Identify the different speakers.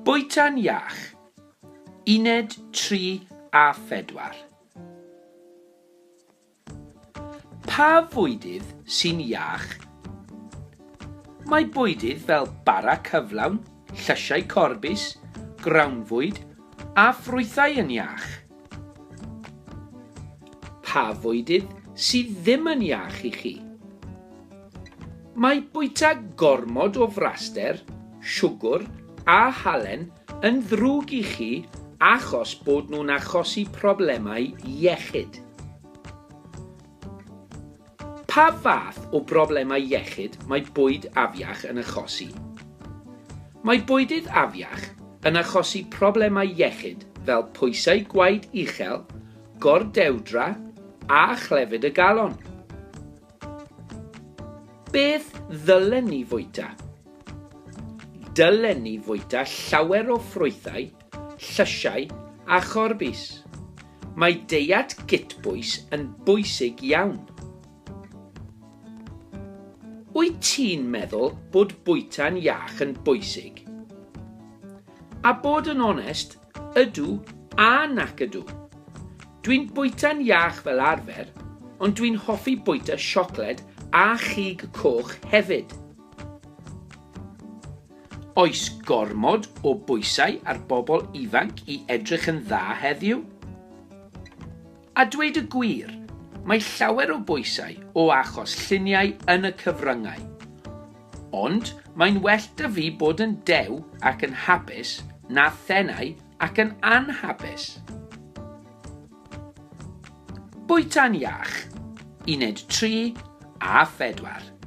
Speaker 1: Bwyta'n Iach, uned 3 a 4. Pa fwydydd sy'n iach? Mae bwydydd fel bara cyflawn, llysiau corbus, grawnfwyd a ffrwythau yn iach. Pa fwydydd sydd ddim yn iach i chi? Mae bwyta gormod o fraster, siwgr a halen yn ddrwg i chi achos bod nhw'n achosi problemau iechyd. Pa fath o broblemau iechyd mae bwyd afiach yn achosi? Mae bwydydd afiach yn achosi problemau iechyd fel pwysau gwaed uchel, gordewdra a chlefyd y galon. Beth ddylen ni fwyta? Dylen ni fwyta llawer o ffrwythau, llysiau a chorbus. Mae deiet gytbwys yn bwysig iawn. Wyt ti'n meddwl bod bwyta'n iach yn bwysig? A bod yn onest, ydw a nac ydw. Dwi'n bwyta'n iach fel arfer, ond dwi'n hoffi bwyta siocled a chig coch hefyd. Oes gormod o bwysau ar bobl ifanc i edrych yn dda heddiw? A dweud y gwir, mae llawer o bwysau o achos lluniau yn y cyfryngau. Ond mae'n well 'da fi bod yn dew ac yn hapus na thenau ac yn anhapus. Bwyta'n Iach, uned 3 a 4.